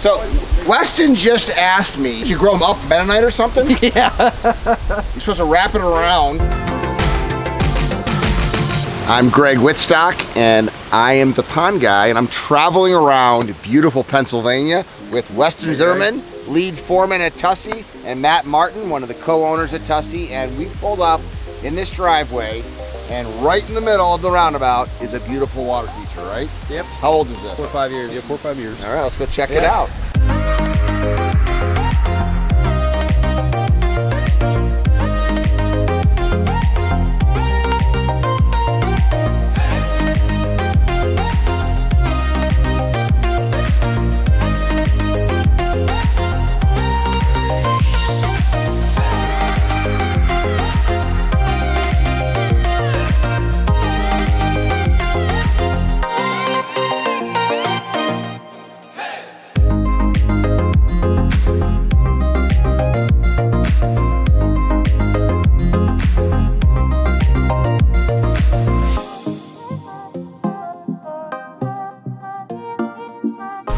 So, Weston just asked me, did you grow them up Mennonite or something? Yeah. You're supposed to wrap it around. I'm Greg Wittstock, and I am the pond guy, and I'm traveling around beautiful Pennsylvania with Weston Zimmerman, lead foreman at Tussey, and Matt Martin, one of the co-owners at Tussey, and we pulled up in this driveway, and right in the middle of the roundabout is a beautiful water feature, right? Yep. How old is this? 4 or 5 years. Yeah, 4 or 5 years. All right, let's go check it out.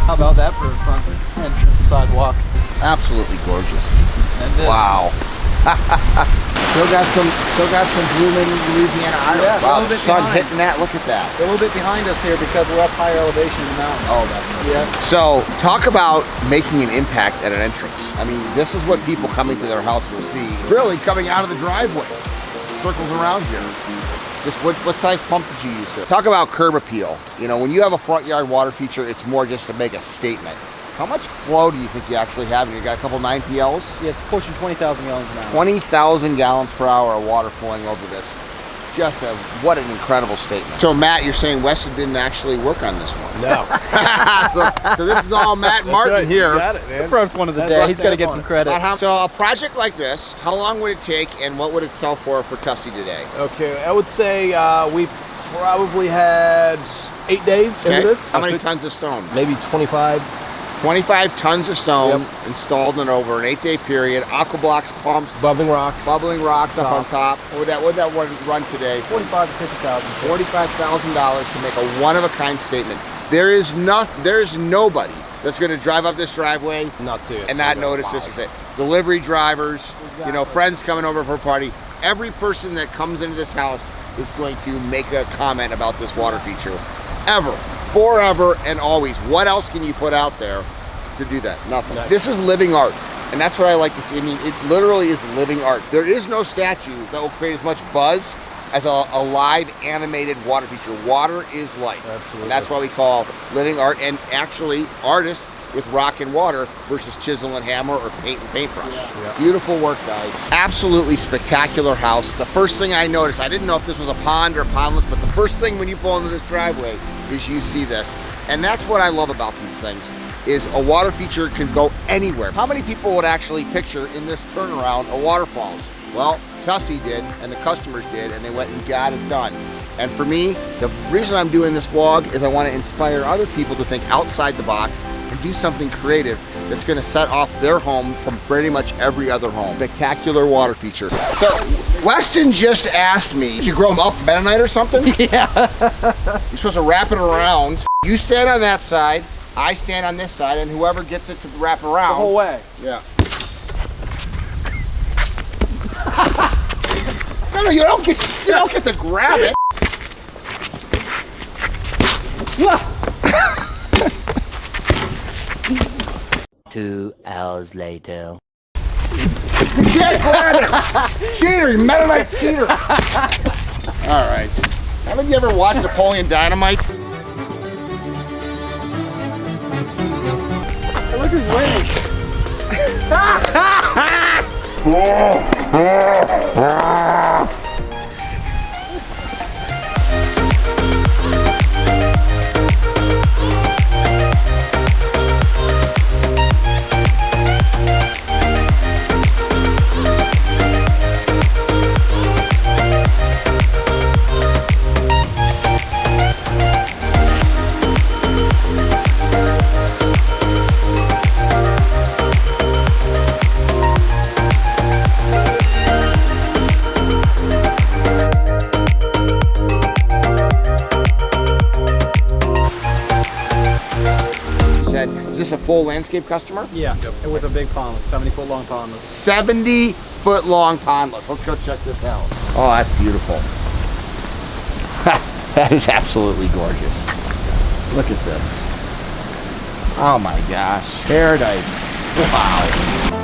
How about that for a front entrance sidewalk? Absolutely gorgeous. And this. Wow. still got some blooming Louisiana iris. Yeah, wow, a little the bit sun behind. hitting that. Look at that. A little bit behind us here because we're up higher elevation in the mountains. Oh, definitely. Yeah. So, talk about making an impact at an entrance. I mean, this is what people coming to their house will see. Really coming out of the driveway. Circles around here. Just what size pump did you use here? Talk about curb appeal. You know, when you have a front yard water feature, it's more just to make a statement. How much flow do you think you actually have? You got a couple 9PLs? Yeah, it's pushing 20,000 gallons an hour. 20,000 gallons per hour of water flowing over this. What an incredible statement. So Matt, you're saying Weston didn't actually work on this one? No. so this is all Matt Martin right. here. You got it, man. It's the first one of the That's day. what He's got to get I'm some on. credit. So a project like this, how long would it take and what would it sell for Tussey today? Okay, I would say we probably had 8 days Okay. into this. How many tons of stone? Maybe 25. 25 tons of stone Yep. installed in over an 8-day period. Aqua blocks, pumps, Bubbling rock. bubbling rocks up on top. What would that one run today? 45 to 50,000. $45,000 to make a one-of-a-kind statement. There's nobody that's going to drive up this driveway Not see it. and not notice this is it. Delivery drivers, you know, friends coming over for a party. Every person that comes into this house is going to make a comment about this water feature. Ever, forever, and always. What else can you put out there to do that? Nothing. Nice. This is living art. And that's what I like to see. I mean, it literally is living art. There is no statue that will create as much buzz as a live animated water feature. Water is life. Absolutely. And that's why we call living art, and actually artists with rock and water versus chisel and hammer or paint and paintbrush. Yeah. Beautiful work, guys. Absolutely spectacular house. The first thing I noticed, I didn't know if this was a pond or pondless, but the first thing when you pull into this driveway is you see this. And that's what I love about these things, is a water feature can go anywhere. How many people would actually picture in this turnaround a waterfalls? Well, Tussey did, and the customers did, and they went and got it done. And for me, the reason I'm doing this vlog is I want to inspire other people to think outside the box and do something creative that's going to set off their home from pretty much every other home. Spectacular water feature. So, Weston just asked me, did you grow them up Mennonite or something? Yeah. You're supposed to wrap it around. You stand on that side, I stand on this side, and whoever gets it to wrap around. The whole way. Yeah. No, you don't get to grab it. 2 hours later. You can't grab it. Cheater, you Mennonite cheater. All right. Haven't you ever watched Napoleon Dynamite? Look who's winning. full landscape customer? Yeah, and with a big pondless, 70-foot long pondless. 70-foot long pondless. Let's go check this out. Oh, that's beautiful. That is absolutely gorgeous. Look at this. Oh my gosh, paradise. Wow.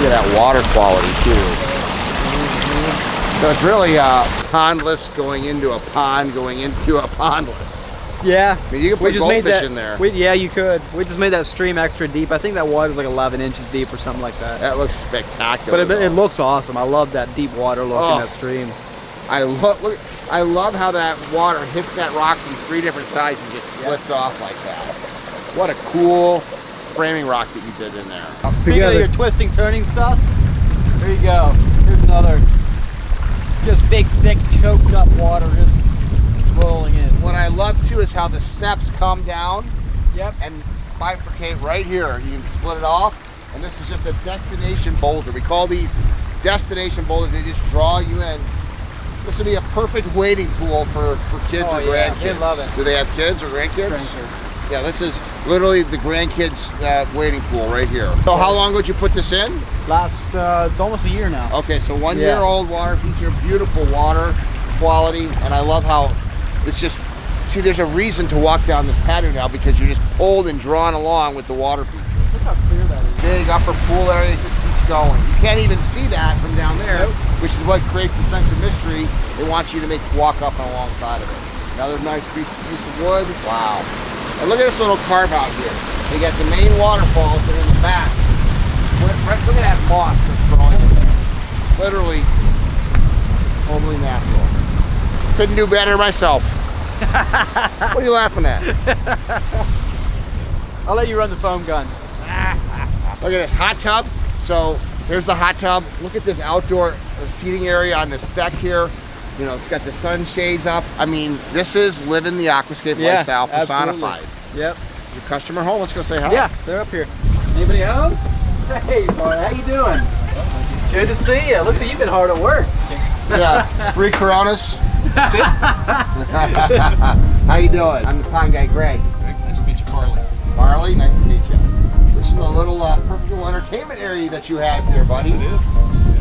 Look at that water quality too. So it's really a pondless going into a pond going into a pondless. Yeah. I mean, you can put goldfish in there. Yeah, you could. We just made that stream extra deep. I think that water's like 11 inches deep or something like that. That looks spectacular. But it looks awesome. I love that deep water look in that stream. I love how that water hits that rock from 3 different sides and just splits off like that. What a cool framing rock that you did in there. Speaking of your twisting, turning stuff, there you go. Here's another just big, thick, choked up water just rolling in. What I love too is how the steps come down and bifurcate right here. You can split it off, and this is just a destination boulder. We call these destination boulders. They just draw you in. This would be a perfect wading pool for kids or grandkids. They love it. Do they have kids or grandkids? Grandkids. Yeah, this is literally the grandkids wading pool right here. So how long would you put this in? It's almost a year now. Okay, so 1 year old water feature, beautiful water quality, and I love how it's just, see, there's a reason to walk down this patio now because you're just pulled and drawn along with the water feature. Look how clear that is. Big upper pool area, it just keeps going. You can't even see that from down there, which is what creates the sense of mystery. They want you to walk up and alongside of it. Another nice piece of wood. Wow. And look at this little carve out here. You got the main waterfalls that are in the back. Look at that moss that's growing in there. Literally, totally natural. Couldn't do better myself. What are you laughing at? I'll let you run the foam gun. Look at this hot tub. So here's the hot tub. Look at this outdoor seating area on this deck here. You know, it's got the sunshades up. I mean, this is living the aquascape lifestyle personified. Yep. Your customer home, let's go say hi. Yeah, they're up here. Anybody home? Hey, boy, how you doing? Good to see you. Looks like you've been hard at work. Yeah, 3 Coronas. That's it. How you doing? I'm the pond guy, Greg. Nice to meet you, Farley. Farley, nice to meet you. This is a little personal entertainment area that you have here, buddy. It is.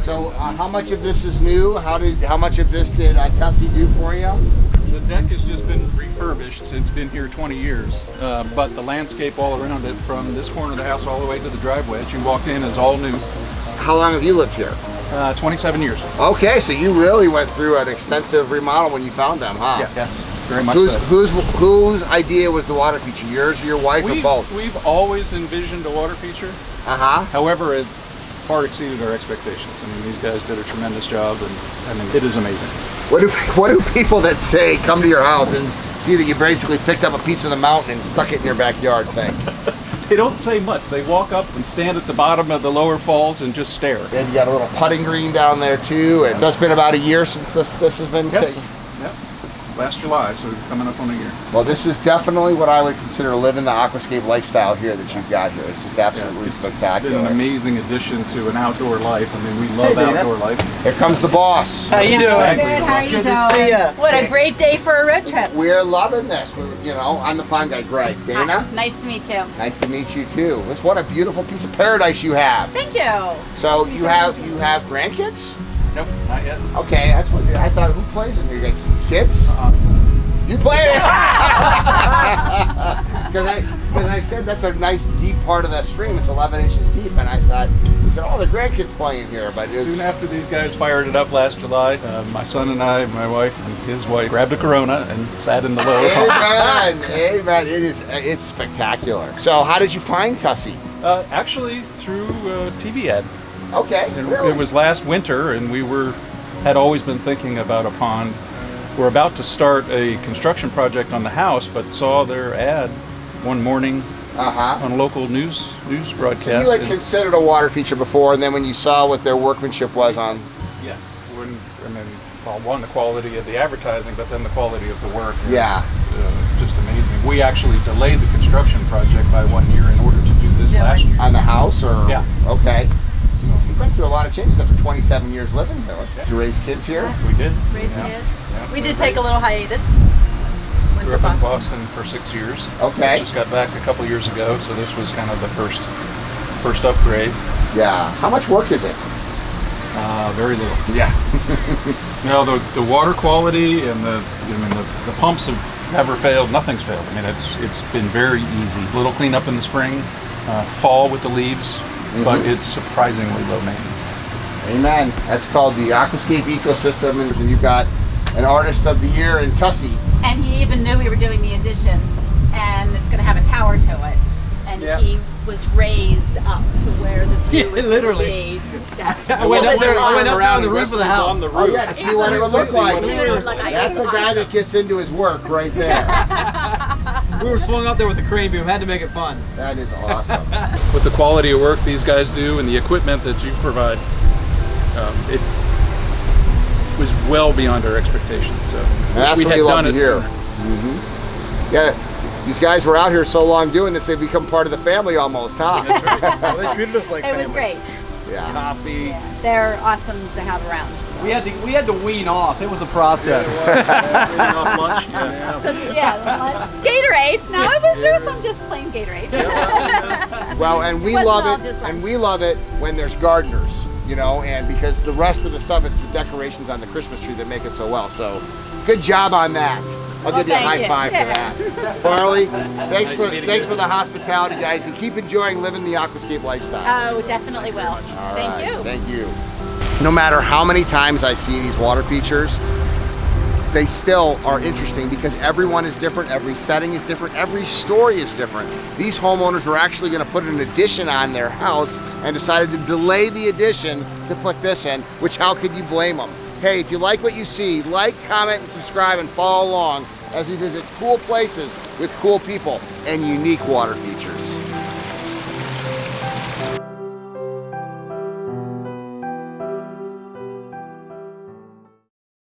So, how much of this is new? How much of this did Tussey do for you? The deck has just been refurbished. It's been here 20 years, but the landscape all around it, from this corner of the house all the way to the driveway that you walked in, is all new. How long have you lived here? 27 years. Okay, so you really went through an extensive remodel when you found them, huh? Yeah, yes, very much Whose so. whose idea was the water feature? Yours or your wife, or both? We've always envisioned a water feature. Uh-huh. However, it far exceeded our expectations. I mean, these guys did a tremendous job, and I mean, it is amazing. What do people that say come to your house and see that you basically picked up a piece of the mountain and stuck it in your backyard think? They don't say much. They walk up and stand at the bottom of the lower falls and just stare. And you got a little putting green down there too, and it's been about a year since this has been Yes. taken. Yep. Last July, so we're coming up on a year. Well, this is definitely what I would consider living the aquascape lifestyle here that you've got here. It's just absolutely It's spectacular. been an amazing addition to an outdoor life. I mean, we love outdoor life. Here comes the boss. How you doing? Good, how are you Good doing? to see ya. What a great day for a road trip. We're loving this. You know, I'm the pond guy, Greg. Dana, Hi, nice to meet you. nice to meet you too. What a beautiful piece of paradise you have. Thank you. So you have grandkids? Nope, not yet. Okay, that's what I thought. Who plays in here? You got kids? You play it? Because I said that's a nice deep part of that stream. It's 11 inches deep, and I thought, he said, oh, the grandkids play in here. But Soon after these guys fired it up last July, my son and I, my wife and his wife, grabbed a Corona and sat in the lower falls. Amen, amen. It's spectacular. So how did you find Tussey? Actually, through a TV ad. Okay, And really? It was last winter, and we had always been thinking about a pond. We're about to start a construction project on the house, but saw their ad one morning on a local news broadcast. So you had considered a water feature before, and then when you saw what their workmanship was on. Yes. One, the quality of the advertising, but then the quality of the work. Is, Yeah. Just amazing. We actually delayed the construction project by 1 year in order to do this last year. On the house, or? Yeah. Okay. So you went through a lot of changes after 27 years living here. Did you raise kids here? We did. Raised Yeah. kids. Yeah. We did take a little hiatus. Went Grew to up in Boston for 6 years. Okay. Just got back a couple years ago, so this was kind of the first upgrade. Yeah. How much work is it? Very little. Yeah. The water quality and the pumps have never failed. Nothing's failed. I mean, it's been very easy. Little cleanup in the spring, fall with the leaves, but it's surprisingly low maintenance. Amen. That's called the aquascape ecosystem, and you've got an artist of the year in Tussey. And he even knew we were doing the addition, and it's going to have a tower to it. And he was raised up to where the view was literally. I went up there on the roof of the house. Oh yeah, to see what it would look like. See what it would look like. That's the guy that gets into his work right there. We were swung up there with the crane beam. Had to make it fun. That is awesome. With the quality of work these guys do and the equipment that you provide, it was well beyond our expectations. So And that's we what had we love done to it hear. sooner. Yeah, these guys were out here so long doing this, they become part of the family almost, huh? Well, they treated us like It was great. Yeah. coffee. They're awesome to have around. We had to wean off. It was a process. Off lunch, yeah. Yeah, Gatorade. No, there was some just plain Gatorade. Well, and we It wasn't love all it, just and lunch. we love it when there's gardeners, you know, and because the rest of the stuff, it's the decorations on the Christmas tree that make it so well. So, good job on that. I'll give you a thank high you. five for that. Farley, thanks meeting thanks you. for the hospitality, guys, and keep enjoying living the aquascape lifestyle. Oh, definitely will. All Thank right, you. Thank you. No matter how many times I see these water features, they still are interesting because everyone is different, every setting is different, every story is different. These homeowners were actually going to put an addition on their house and decided to delay the addition to put this in, which how could you blame them? Hey, if you like what you see, like, comment, and subscribe, and follow along as we visit cool places with cool people and unique water features.